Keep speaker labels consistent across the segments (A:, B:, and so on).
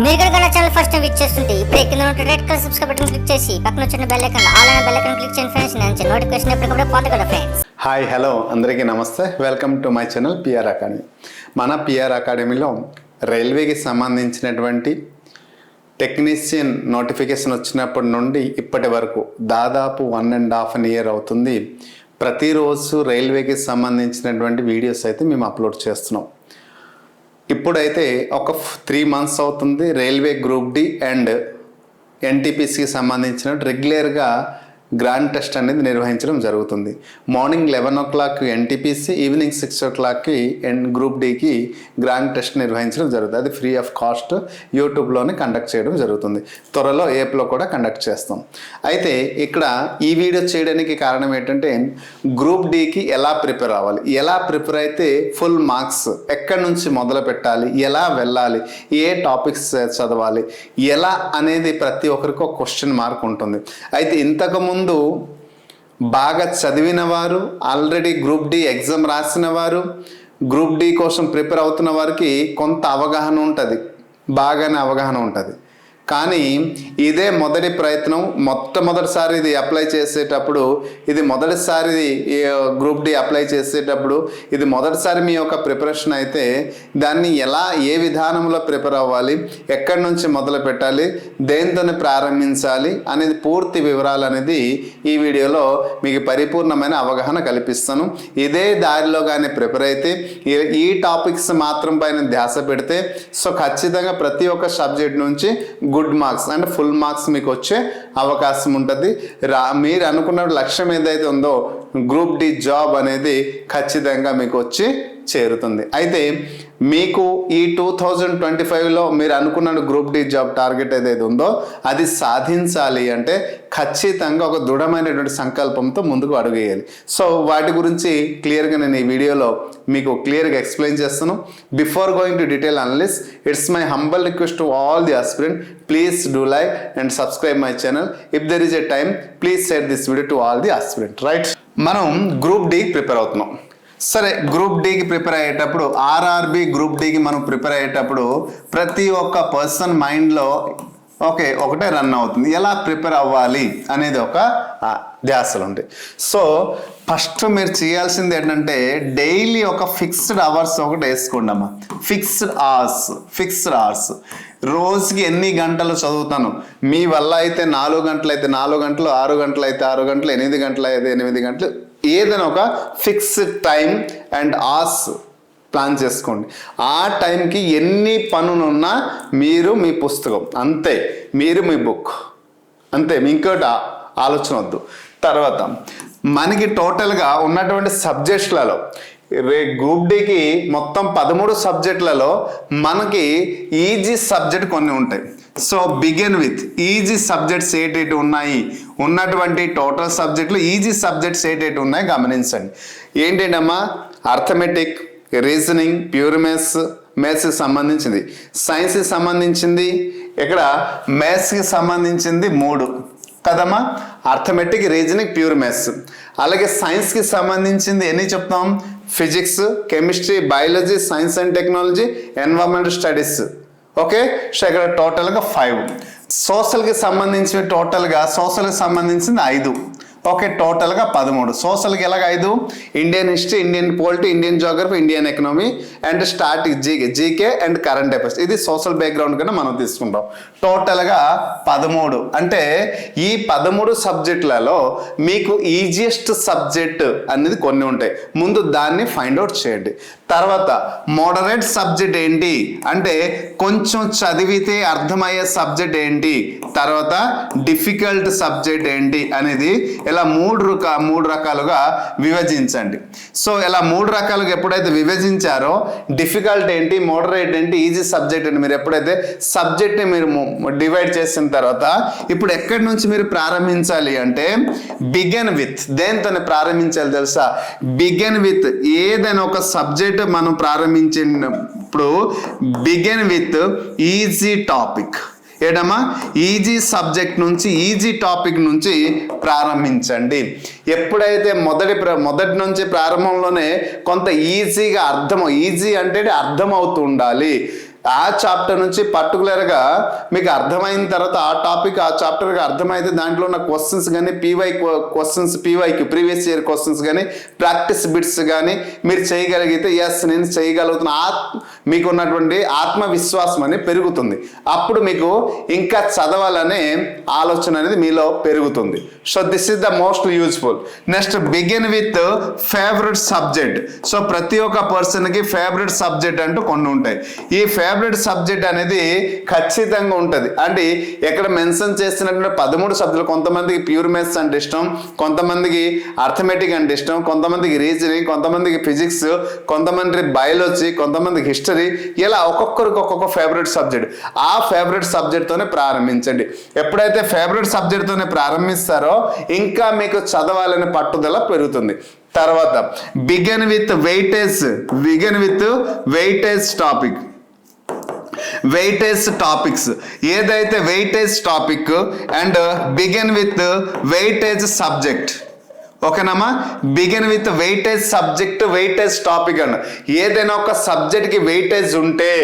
A: మీరు కనుక నా ఛానల్ ఫస్ట్ టైం విజిట్ చేస్తుంటే ఇప్పుడు కింద ఉన్న red colour subscribe button click చేసి పక్కన వచ్చిన బెల్ ఐకాన్ ఆల్ అనే బెల్ ఐకాన్ క్లిక్ చేయండి ఫ్రెండ్స్. నేను నోటిఫికేషన్ ఎప్పటికప్పుడు పొందగలరు ఫ్రెండ్స్.
B: హాయ్ హలో అందరికీ నమస్తే, welcome to my channel PR academy. మన పిఆర్ అకాడమీలో రైల్వేకి సంబంధించినటువంటి టెక్నీషియన్ నోటిఫికేషన్ వచ్చినప్పటి నుండి ఇప్పటి వరకు దాదాపు 1.5 year అవుతుంది. ప్రతిరోజు రైల్వేకి సంబంధించినటువంటి వీడియోస్ అయితే మేము అప్లోడ్ చేస్తున్నాం. ఇప్పుడైతే ఒక 3 months అవుతుంది రైల్వే గ్రూప్ డి అండ్ ఎన్టీపీసీకి సంబంధించిన రెగ్యులర్గా గ్రాండ్ టెస్ట్ అనేది నిర్వహించడం జరుగుతుంది. Morning 11 o'clock NTPC, evening 6 o'clock group డికి గ్రాండ్ టెస్ట్ నిర్వహించడం జరుగుతుంది. అది ఫ్రీ ఆఫ్ కాస్ట్ యూట్యూబ్లోనే కండక్ట్ చేయడం జరుగుతుంది. త్వరలో ఏప్లో కూడా కండక్ట్ చేస్తాం. అయితే ఇక్కడ ఈ వీడియో చేయడానికి కారణం ఏంటంటే గ్రూప్ డికి ఎలా ప్రిపేర్ అవ్వాలి, ఎలా ప్రిపేర్ అయితే ఫుల్ మార్క్స్ ఎక్కడి నుంచి మొదలు పెట్టాలి, ఎలా వెళ్ళాలి, ఏ టాపిక్స్ చదవాలి, ఎలా అనేది ప్రతి ఒక్కరికి ఒక క్వశ్చన్ మార్క్ ఉంటుంది. అయితే ఇంతకుముందు బాగా చదివిన వారు, ఆల్రెడీ గ్రూప్ డి ఎగ్జామ్ రాసిన వారు, గ్రూప్ డి కోసం ప్రిపేర్ అవుతున్న వారికి కొంత అవగాహన ఉంటుంది, బాగానే అవగాహన ఉంటుంది. కానీ ఇదే మొదటి ప్రయత్నం, మొట్టమొదటిసారి ఇది అప్లై చేసేటప్పుడు, ఇది మొదటిసారి గ్రూప్ డి అప్లై చేసేటప్పుడు ఇది మొదటిసారి మీ యొక్క ప్రిపరేషన్ అయితే దాన్ని ఎలా, ఏ విధానంలో ప్రిపేర్ అవ్వాలి, ఎక్కడి నుంచి మొదలు పెట్టాలి, దేనితోనే ప్రారంభించాలి అనేది పూర్తి వివరాలు అనేది ఈ వీడియోలో మీకు పరిపూర్ణమైన అవగాహన కల్పిస్తాను. ఇదే దారిలో కానీ ప్రిపేర్ అయితే ఈ టాపిక్స్ మాత్రం పైన ధ్యాస పెడితే సో ఖచ్చితంగా ప్రతి ఒక్క సబ్జెక్ట్ నుంచి గుడ్ మార్క్స్ అంటే ఫుల్ మార్క్స్ మీకు వచ్చే అవకాశం ఉంటుంది. మీరు అనుకున్న లక్ష్యం ఏదైతే ఉందో గ్రూప్ డి జాబ్ అనేది ఖచ్చితంగా మీకు వచ్చి చేరుతుంది. అయితే మీకు ఈ 2025లో మీరు అనుకున్న గ్రూప్ డి జాబ్ టార్గెట్ ఏదైతే ఉందో అది సాధించాలి అంటే ఖచ్చితంగా ఒక దృఢమైనటువంటి సంకల్పంతో ముందుకు అడుగేయాలి. సో వాటి గురించి క్లియర్గా నేను ఈ వీడియోలో మీకు క్లియర్గా ఎక్స్ప్లెయిన్ చేస్తాను. Before going to detail analyst, it's my humble request to all the aspirant, please do like and subscribe my channel. If there is a time please share this video to all the aspirant. Right, మనం group D prepare అవుతున్నాం. సరే, group డికి prepare అయ్యేటప్పుడు, RRB group డికి మనం prepare అయ్యేటప్పుడు ప్రతి ఒక్క person మైండ్లో ఒకటే రన్ అవుతుంది, ఎలా ప్రిపేర్ అవ్వాలి అనేది ఒక ధ్యాసలు ఉంటాయి. సో ఫస్ట్ మీరు చేయాల్సింది ఏంటంటే డైలీ ఒక ఫిక్స్డ్ అవర్స్ ఒకటి వేసుకోండి అమ్మా. ఫిక్స్డ్ అవర్స్ రోజుకి ఎన్ని గంటలు చదువుతాను, మీ వల్ల అయితే 4 గంటలు అయితే 4 గంటలు, 6 గంటలు అయితే 6 గంటలు, 8 గంటలు అయితే 8 గంటలు, ఏదైనా ఒక fixed time and hours plan చేసుకోండి. ఆ టైంకి ఎన్ని పనులున్నా మీరు మీ పుస్తకం అంతే, మీరు మీ బుక్ అంతే, ఇంకోటి ఆలోచన వద్దు. తర్వాత మనకి టోటల్గా ఉన్నటువంటి సబ్జెక్ట్స్లలో గ్రూప్ డికి మొత్తం 13 సబ్జెక్టులలో మనకి ఈజీ సబ్జెక్ట్ కొన్ని ఉంటాయి. So begin with easy subjects ఏటేటి ఉన్నాయి, ఉన్నటువంటి టోటల్ సబ్జెక్టులు ఈజీ సబ్జెక్ట్స్ ఏటేటి ఉన్నాయి గమనించండి. ఏంటంటమ్మా, అర్థమెటిక్, రీజనింగ్, ప్యూర్ మ్యాథ్స్కి సంబంధించింది, సైన్స్కి సంబంధించింది, ఇక్కడ మ్యాథ్స్కి సంబంధించింది 3 కదమ్మా, అర్థమెటిక్, రీజనింగ్, ప్యూర్ మ్యాథ్స్. అలాగే సైన్స్కి సంబంధించింది ఎన్ని చెప్తాం, physics, chemistry, biology, science and technology, environmental studies. Okay, so ఇక్కడ టోటల్గా 5. సోషల్కి సంబంధించి టోటల్గా సోషల్కి సంబంధించింది 5. ఓకే, టోటల్గా 13. సోషల్కి ఎలాగ 5, Indian history, Indian polity, Indian geography, Indian economy and GK and current affairs. ఇది సోషల్ బ్యాక్గ్రౌండ్ కన్నా మనం తీసుకుంటాం. టోటల్గా 13. అంటే ఈ 13 సబ్జెక్టులలో మీకు ఈజియెస్ట్ సబ్జెక్ట్ అనేది కొన్ని ఉంటాయి. ముందు దాన్ని ఫైండ్ అవుట్ చేయండి. తర్వాత మోడరేట్ సబ్జెక్ట్ ఏంటి అంటే కొంచెం చదివితే అర్థమయ్యే సబ్జెక్ట్ ఏంటి, తర్వాత డిఫికల్ట్ సబ్జెక్ట్ ఏంటి అనేది ఇలా 3 రకాలుగా విభజించండి. సో ఇలా 3 రకాలుగా ఎప్పుడైతే విభజించారో డిఫికల్ట్ ఏంటి, మోడరేట్ ఏంటి, ఈజీ సబ్జెక్ట్ ఏంటి, మీరు ఎప్పుడైతే సబ్జెక్ట్ని మీరు డివైడ్ చేసిన తర్వాత ఇప్పుడు ఎక్కడి నుంచి మీరు ప్రారంభించాలి అంటే బిగిన్ విత్. దేనితోనే ప్రారంభించాలి తెలుసా, బిగిన్ విత్ ఏదైనా ఒక సబ్జెక్ట్ మనం ప్రారంభించినప్పుడు బిగిన్ విత్ ఈజీ టాపిక్. ఏడమ్మా, ఈజీ సబ్జెక్ట్ నుంచి, ఈజీ టాపిక్ నుంచి ప్రారంభించండి. ఎప్పుడైతే మొదటి నుంచి ప్రారంభంలోనే కొంత ఈజీగా ఈజీ అంటే అర్థం అవుతూ ఉండాలి. ఆ చాప్టర్ నుంచి పర్టికులర్గా మీకు అర్థమైన తర్వాత ఆ టాపిక్ ఆ చాప్టర్గా అర్థమైతే దాంట్లో ఉన్న క్వశ్చన్స్ కానీ పీవైక్యూ ప్రీవియస్ ఇయర్ క్వశ్చన్స్ కానీ ప్రాక్టీస్ బిట్స్ కానీ మీరు చేయగలిగితే ఎస్ నేను చేయగలుగుతున్నా మీకు ఉన్నటువంటి ఆత్మవిశ్వాసం అనేది పెరుగుతుంది. అప్పుడు మీకు ఇంకా చదవాలనే ఆలోచన అనేది మీలో పెరుగుతుంది. So this is the most useful. Next begin with favourite subject. So ప్రతి ఒక్క పర్సన్కి ఫేవరెట్ సబ్జెక్ట్ అంటూ కొన్ని ఉంటాయి. ఈ ఫేవరెట్ సబ్జెక్ట్ అనేది ఖచ్చితంగా ఉంటుంది. అంటే ఎక్కడ మెన్షన్ చేస్తున్నటువంటి 13 సబ్జెక్టులు, కొంతమందికి ప్యూర్ మ్యాథ్స్ అంటే ఇష్టం, కొంతమందికి అర్థమెటిక్ అంటే ఇష్టం, కొంతమందికి రీజనింగ్, కొంతమందికి ఫిజిక్స్, కొంతమంది బయాలజీ, కొంతమందికి హిస్టరీ, ఇలా ఒక్కొక్కరికి ఒక్కొక్క ఫేవరెట్ సబ్జెక్ట్. ఆ ఫేవరెట్ సబ్జెక్ట్తోనే ప్రారంభించండి. ఎప్పుడైతే ఫేవరెట్ సబ్జెక్ట్తోనే ప్రారంభిస్తారో ఇంకా మీకు చదవాలనే పట్టుదల పెరుగుతుంది. తర్వాత begin with weightage topic. Weightage topics ఏదైతే weightage topic and begin with weightage subject. ఓకేనమ్మా, begin with weightage subject, weightage topic అన్న ఏదైనా ఒక సబ్జెక్ట్కి వెయిటేజ్ ఉంటే,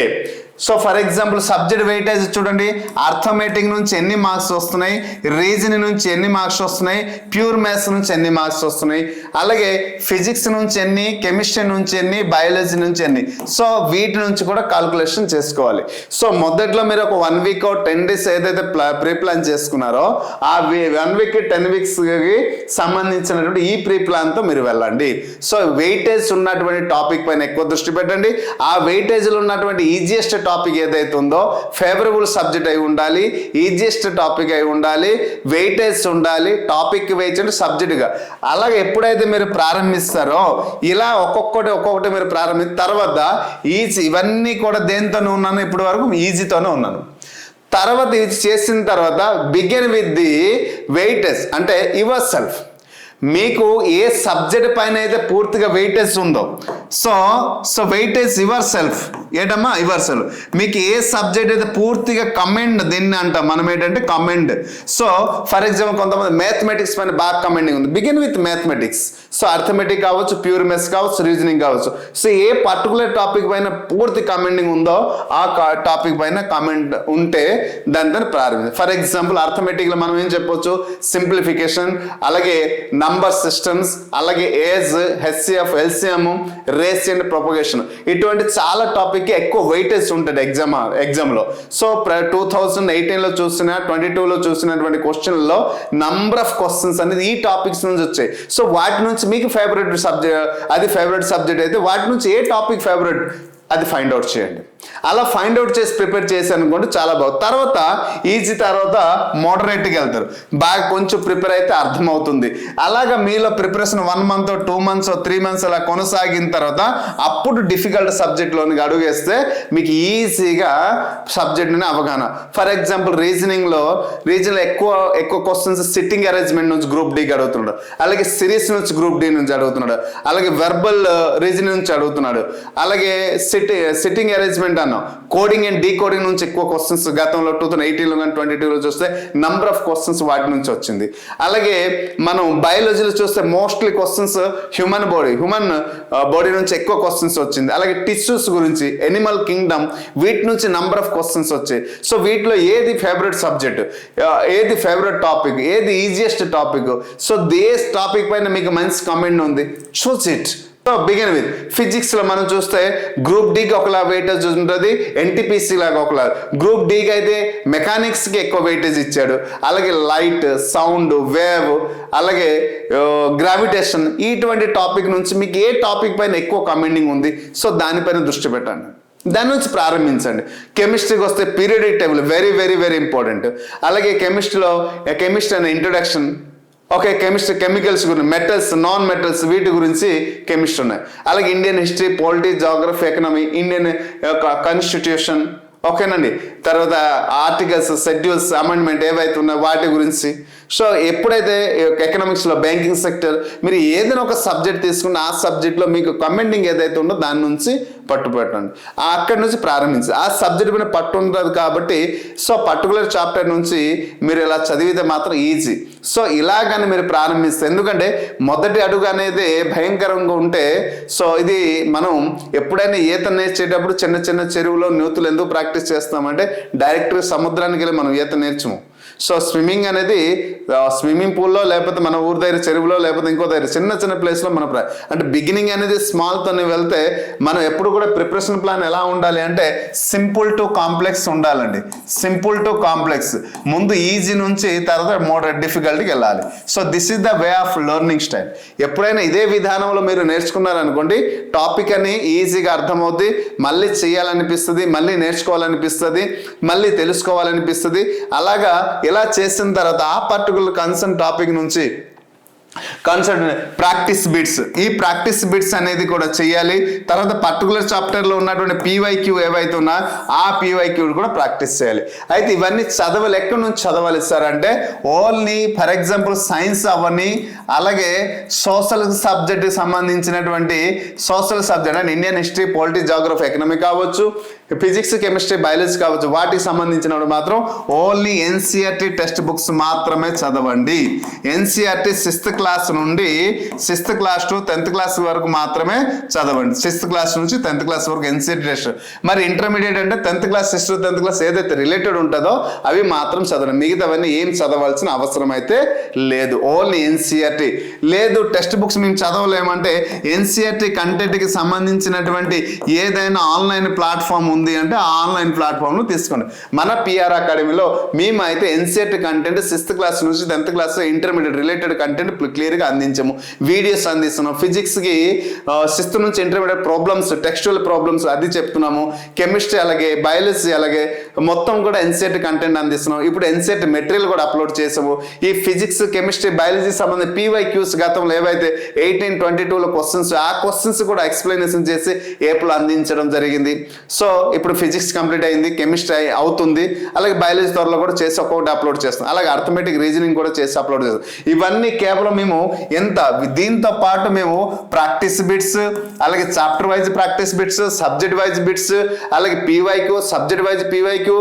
B: so for example subject weightage చూడండి, అర్థమెటిక్ నుంచి ఎన్ని మార్క్స్ వస్తున్నాయి, రీజనింగ్ నుంచి ఎన్ని మార్క్స్ వస్తున్నాయి, ప్యూర్ మ్యాథ్స్ నుంచి ఎన్ని మార్క్స్ వస్తున్నాయి, అలాగే ఫిజిక్స్ నుంచి ఎన్ని, కెమిస్ట్రీ నుంచి ఎన్ని, బయాలజీ నుంచి ఎన్ని. సో వీటి నుంచి కూడా కాల్కులేషన్ చేసుకోవాలి. సో మొదట్లో మీరు ఒక 1 వీక్ 10 డేస్ ఏదైతే ప్రీ ప్లాన్ చేసుకున్నారో ఆ 1 వీక్ 10 వీక్స్కి సంబంధించినటువంటి ఈ ప్రీ ప్లాన్తో మీరు వెళ్ళండి. సో వెయిటేజ్ ఉన్నటువంటి టాపిక్ పైన ఎక్కువ దృష్టి పెట్టండి. ఆ వెయిటేజ్లో ఉన్నటువంటి ఈజియెస్ట్ టాపిక్ ఏదైతే ఉందో ఫేవరబుల్ సబ్జెక్ట్ అయి ఉండాలి, ఈజియెస్ట్ టాపిక్ అయి ఉండాలి, వెయిటేజ్ ఉండాలి, టాపిక్ వేయించండి సబ్జెక్ట్గా. అలాగే ఎప్పుడైతే మీరు ప్రారంభిస్తారో ఇలా ఒక్కొక్కటి మీరు ప్రారంభించిన తర్వాత ఈజీ, ఇవన్నీ కూడా దేనితోనే ఉన్నాను ఇప్పటి వరకు, ఈజీతోనే ఉన్నాను. తర్వాత ఇది చేసిన తర్వాత బిగిన్ విత్ ది వెయిటేజ్ అంటే యువర్ సెల్ఫ్. మీకు ఏ సబ్జెక్ట్ పైన అయితే పూర్తిగా వెయిటేజ్ ఉందో సో వెయిటేజ్ యువర్ సెల్ఫ్. ఏంటమ్మా యువర్ సెల్ఫ్. మీకు ఏ సబ్జెక్ట్ అయితే పూర్తిగా కమెండ్, దీన్ని అంటాం మనం ఏంటంటే కమెండ్. సో ఫర్ ఎగ్జాంపుల్ కొంతమంది మ్యాథమెటిక్స్ పైన బాగా కమెండింగ్ ఉంది, begin with mathematics. So arithmetic కావచ్చు, ప్యూర్ మ్యాథ్స్ కావచ్చు, రీజనింగ్ కావచ్చు. సో ఏ పర్టికులర్ టాపిక్ పైన పూర్తి కమెండింగ్ ఉందో ఆ టాపిక్ పైన కమెంట్ ఉంటే దానితో ప్రారంభించాలి. ఫర్ ఎగ్జాంపుల్ అర్థమెటిక్లో మనం ఏం చెప్పొచ్చు, సింప్లిఫికేషన్, అలాగే నంబర్ సిస్టమ్స్, అలాగే age, HCF, LCM, race and propagation, ఇటువంటి చాలా టాపిక్ ఎక్కువ వెయిటేజ్ ఉంటుంది ఎగ్జామ్లో. సో 2018లో చూసిన 22లో చూసినటువంటి క్వశ్చన్లలో నంబర్ ఆఫ్ క్వశ్చన్స్ అనేది ఈ టాపిక్స్ నుంచి వచ్చాయి. సో వాటి నుంచి మీకు ఫేవరెట్ సబ్జెక్ట్, అది ఫేవరెట్ సబ్జెక్ట్ అయితే వాటి నుంచి ఏ టాపిక్ ఫేవరెట్ అది ఫైండ్ అవుట్ చేయండి. అలా ఫైండ్ అవుట్ చేసి ప్రిపేర్ చేశాను అనుకోండి చాలా బాగుంది. తర్వాత ఈజీ, తర్వాత మోడరేట్గా వెళ్తారు. బాగా కొంచెం ప్రిపేర్ అయితే అర్థమవుతుంది. అలాగా మీలో ప్రిపరేషన్ 1 మంత్ 2 మంత్స్ 3 మంత్స్ అలా కొనసాగిన తర్వాత అప్పుడు డిఫికల్ట్ సబ్జెక్ట్లోనికి అడుగేస్తే మీకు ఈజీగా సబ్జెక్ట్ని అవగాహన. ఫర్ ఎగ్జాంపుల్ రీజనింగ్లో ఎక్కువ క్వశ్చన్స్ సిట్టింగ్ అరేంజ్మెంట్ నుంచి గ్రూప్ డీకి అడుగుతున్నాడు, అలాగే సిరీస్ నుంచి గ్రూప్ డి నుంచి అడుగుతున్నాడు, అలాగే వెర్బల్ రీజనింగ్ నుంచి అడుగుతున్నాడు, అలాగే సిట్టింగ్ అరేంజ్మెంట్ అన్నాం, కోడింగ్ అండ్ డీకోడింగ్ నుంచి ఎక్కువ క్వశ్చన్స్ గతంలో 2018లో కానీ 22లో చూస్తే నంబర్ ఆఫ్ క్వశ్చన్స్ వాటి నుంచి వచ్చింది. అలాగే మనం బయాలజీలో చూస్తే మోస్ట్లీ క్వశ్చన్స్ హ్యూమన్ బాడీ నుంచి ఎక్కువ క్వశ్చన్స్ వచ్చింది. అలాగే టిష్యూస్ గురించి, ఎనిమల్ కింగ్డమ్, వీటి నుంచి నంబర్ ఆఫ్ క్వశ్చన్స్ వచ్చాయి. సో వీటిలో ఏది ఫేవరెట్ సబ్జెక్ట్, ఏది ఫేవరెట్ టాపిక్, ఏది ఈజియెస్ట్ టాపిక్, సో ఏ టాపిక్ పైన మీకు మంచి కమెంట్ ఉంది, choose it. So begin with ఫిజిక్స్లో మనం చూస్తే గ్రూప్ డీకి ఒకలా వెయిటేజ్ ఉంటుంది, ఎన్టీపీసీ లాగా ఒకలా. గ్రూప్ డీకి అయితే మెకానిక్స్కి ఎక్కువ వెయిటేజ్ ఇచ్చాడు, అలాగే లైట్, సౌండ్, వేవ్, అలాగే గ్రావిటేషన్, ఇటువంటి టాపిక్ నుంచి మీకు ఏ టాపిక్ పైన ఎక్కువ కమెండింగ్ ఉంది సో దానిపైన దృష్టి పెట్టండి, దాని నుంచి ప్రారంభించండి. కెమిస్ట్రీకి వస్తే periodic table very very very important. అలాగే కెమిస్ట్రీలో కెమిస్ట్రీ అనే ఇంట్రొడక్షన్, ఓకే, కెమిస్ట్రీ కెమికల్స్ గురించి, మెటల్స్, నాన్ మెటల్స్, వీటి గురించి కెమిస్ట్రీ ఉన్నాయి. అలాగే Indian history, polity, geography, economy, Indian constitution, ఓకేనండి. తర్వాత ఆర్టికల్స్, షెడ్యూల్స్, అమెండ్మెంట్ ఏవైతే ఉన్నాయో వాటి గురించి. సో ఎప్పుడైతే ఎకనామిక్స్లో బ్యాంకింగ్ సెక్టర్ మీరు ఏదైనా ఒక సబ్జెక్ట్ తీసుకున్న ఆ సబ్జెక్ట్లో మీకు కమెండింగ్ ఏదైతే ఉందో దాని నుంచి పట్టుపెట్టండి, అక్కడి నుంచి ప్రారంభించి ఆ సబ్జెక్ట్ మీద పట్టు ఉంటుంది కాబట్టి సో పర్టికులర్ చాప్టర్ నుంచి మీరు ఇలా చదివితే మాత్రం ఈజీ. సో ఇలాగని మీరు ప్రారంభిస్తే, ఎందుకంటే మొదటి అడుగు అనేది భయంకరంగా ఉంటే సో ఇది మనం ఎప్పుడైనా ఈత నేర్చేటప్పుడు చిన్న చిన్న చెరువులో నూతులు ఎందుకు ప్రాక్టీస్ చేస్తామంటే డైరెక్ట్గా సముద్రానికి వెళ్ళి మనం ఈత నేర్చము. సో స్విమ్మింగ్ అనేది స్విమ్మింగ్ పూల్లో లేకపోతే మన ఊరి దగ్గర చెరువులో లేకపోతే ఇంకో దగ్గర చిన్న చిన్న ప్లేస్లో మన అంటే బిగినింగ్ అనేది స్మాల్తోనే వెళ్తే మనం ఎప్పుడు కూడా ప్రిపరేషన్ ప్లాన్ ఎలా ఉండాలి అంటే సింపుల్ టు కాంప్లెక్స్ ఉండాలండి. సింపుల్ టు కాంప్లెక్స్, ముందు ఈజీ నుంచి తర్వాత మోడరేట్ డిఫికల్టీకి వెళ్ళాలి. So this is the way of learning style. ఎప్పుడైనా ఇదే విధానంలో మీరు నేర్చుకున్నారనుకోండి టాపిక్ అని ఈజీగా అర్థమవుతుంది, మళ్ళీ చేయాలనిపిస్తుంది, మళ్ళీ నేర్చుకోవాలనిపిస్తుంది, మళ్ళీ తెలుసుకోవాలనిపిస్తుంది. అలాగా ఇలా చేసిన తర్వాత ఆ పర్టికులర్ కన్సర్న్ టాపిక్ నుంచి ప్రాక్టీస్ బిట్స్, ఈ ప్రాక్టీస్ బిట్స్ అనేది కూడా చేయాలి. తర్వాత పర్టికులర్ చాప్టర్లో ఉన్నటువంటి పీవైక్యూ ఏవైతే ఉన్నా ఆ పీవైక్యూ కూడా ప్రాక్టీస్ చేయాలి. అయితే ఇవన్నీ చదవాలి. ఎక్కడి నుంచి చదవాలి సార్ అంటే ఓన్లీ ఫర్ ఎగ్జాంపుల్ సైన్స్ అవన్నీ, అలాగే సోషల్ సబ్జెక్ట్కి సంబంధించినటువంటి సోషల్ సబ్జెక్ట్ అంటే Indian history, polity, geography, economy కావచ్చు, ఫిజిక్స్, కెమిస్ట్రీ, బయాలజీ కావచ్చు, వాటికి సంబంధించినప్పుడు మాత్రం ఓన్లీ ఎన్సీఆర్టీ టెక్స్ట్ బుక్స్ మాత్రమే చదవండి. ఎన్సీఆర్టీ 6th క్లాస్ నుండి 6th class to 10th class వరకు మాత్రమే చదవండి. 6th క్లాస్ నుంచి 10th క్లాస్ వరకు ఎన్సీఆర్టీ టెక్స్ట్. మరి ఇంటర్మీడియట్ అంటే 10th class 6th to 10th class ఏదైతే రిలేటెడ్ ఉంటుందో అవి మాత్రం చదవండి. మిగతావన్నీ ఏం చదవాల్సిన అవసరం అయితే లేదు. Only NCERT. లేదు టెక్స్ట్ బుక్స్ మేము చదవలేమంటే ఎన్సీఆర్టీ కంటెంట్కి సంబంధించినటువంటి ఏదైనా ఆన్లైన్ ప్లాట్ఫామ్ ఉంది అంటే ఆ ఆన్లైన్ ప్లాట్ఫామ్ను తీసుకోండి. మన పిఆర్ అకాడమీలో మేమైతే ఎన్సీఆర్టీ కంటెంట్ 6th క్లాస్ నుంచి 10th class intermediate related content క్లియర్గా అందించాము. వీడియోస్ అందిస్తున్నాం. ఫిజిక్స్కి 6th నుంచి ఇంటర్మీడియట్ ప్రాబ్లమ్స్, టెక్స్చువల్ ప్రాబ్లమ్స్ అది చెప్తున్నాము. కెమిస్ట్రీ అలాగే, బయాలజీ అలాగే మొత్తం కూడా ఎన్సీఆర్టీ కంటెంట్ అందిస్తున్నాం. ఇప్పుడు ఎన్సీఆర్టీ మెటీరియల్ కూడా అప్లోడ్ చేసాము. ఈ ఫిజిక్స్, కెమిస్ట్రీ, బయాలజీ సంబంధించి పీవైక్యూస్ గతంలో ఏవైతే 1822లో క్వశ్చన్స్, ఆ క్వశ్చన్స్ కూడా ఎక్స్ప్లెనేషన్ చేసి ఏప్లో అందించడం జరిగింది. సో ఇప్పుడు ఫిజిక్స్ కంప్లీట్ అయింది, కెమిస్ట్రీ అవుతుంది, అలాగే బయాలజీ త్వరలో కూడా చేసి ఒక్కొక్కటి అప్లోడ్ చేస్తాం. అలాగే అర్థమెటిక్, రీజనింగ్ కూడా చేసి అప్లోడ్ చేస్తాం. ఇవన్నీ కేవలం మేము దీంతో పాటు మేము ప్రాక్టీస్ బిట్స్, అలాగే chapter wise practice bits, subject wise bits, అలాగే PYQ, subject wise PYQ,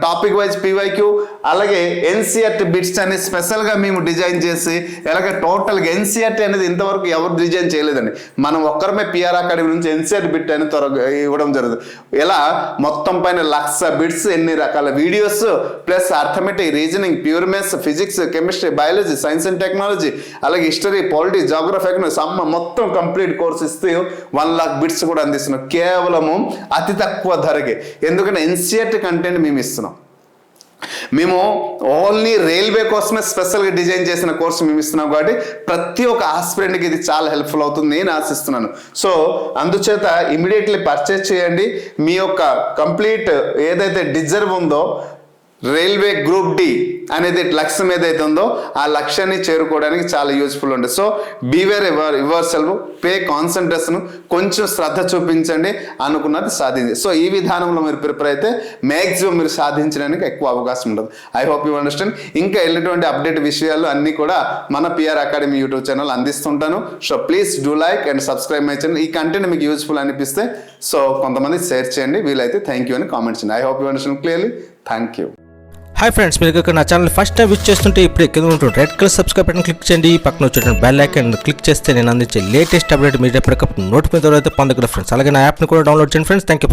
B: topic wise PYQ, అలాగే ఎన్సీఆర్టీ బిట్స్ అని స్పెషల్గా మేము డిజైన్ చేసి, అలాగే టోటల్గా ఎన్సీఆర్టీ అనేది ఇంతవరకు ఎవరు డిజైన్ చేయలేదండి. మనం ఒక్కరమే పిఆర్ అకాడమీ నుంచి ఎన్సీఆర్టీ బిట్ అని త్వరగా ఇవ్వడం జరుగుతుంది. ఇలా మొత్తం పైన 1,00,000 బిట్స్, ఎన్ని రకాల videos, plus arithmetic, reasoning, pure maths, physics, chemistry, biology, science and technology, అలాగే హిస్టరీ, పాలిటీ, జాగ్రఫీ, ఎకనామీ మొత్తం కంప్లీట్ కోర్స్ ఇస్తూ 1,00,000 బిట్స్ కూడా అందిస్తున్నాం కేవలము అతి తక్కువ ధరకే. ఎందుకంటే ఎన్సీఆర్టీ కంటెంట్ మేము ఇస్తున్నాం. మేము ఓన్లీ రైల్వే కోసమే స్పెషల్గా డిజైన్ చేసిన కోర్సు మేము ఇస్తున్నాం కాబట్టి ప్రతి ఒక్క ఆస్పిరెంట్కి ఇది చాలా హెల్ప్ఫుల్ అవుతుంది నేను ఆశిస్తున్నాను. సో అందుచేత ఇమీడియట్లీ పర్చేస్ చేయండి. మీ యొక్క కంప్లీట్ ఏదైతే డిజర్వ్ ఉందో రైల్వే గ్రూప్ డి అనేది లక్ష్యం ఏదైతే ఉందో ఆ లక్ష్యాన్ని చేరుకోవడానికి చాలా యూజ్ఫుల్ ఉంటుంది. So beware your self, pay concentration, కొంచెం శ్రద్ధ చూపించండి, అనుకున్నది సాధించి. సో ఈ విధానంలో మీరు ప్రిపేర్ అయితే మ్యాక్సిమం మీరు సాధించడానికి ఎక్కువ అవకాశం ఉంటుంది. I hope you understand. ఇంకా వెళ్ళేటువంటి అప్డేట్ విషయాలు అన్నీ కూడా మన పిఆర్ అకాడమీ యూట్యూబ్ ఛానల్ అందిస్తుంటాను. So please do like and subscribe my channel. ఈ కంటెంట్ మీకు యూజ్ఫుల్ అనిపిస్తే సో కొంతమంది షేర్ చేయండి, వీలైతే థ్యాంక్ యూ అని కామెంట్ చేయండి. I hope you understand clearly. Thank you.
C: Hi friends, మీరు ఇక్కడ నా ఛానల్ ఫస్ట్ టైం విజిట్ చేస్తుంటే ఇప్పుడు కింద ఉంటుంది red colour subscribe button click చేయండి. పక్కన వచ్చేటువంటి బెల్ ఐకాన్ క్లిక్ చేస్తే నేను అందించే లేటెస్ట్ అప్డేట్ మీరు ఎప్పటికప్పుడు నోటిఫికేషన్ ద్వారా పొందగలరు ఫ్రెండ్స్. అలాగే నా యాప్ని కూడా డౌన్లోడ్ చేయండి ఫ్రెండ్స్. Thank you.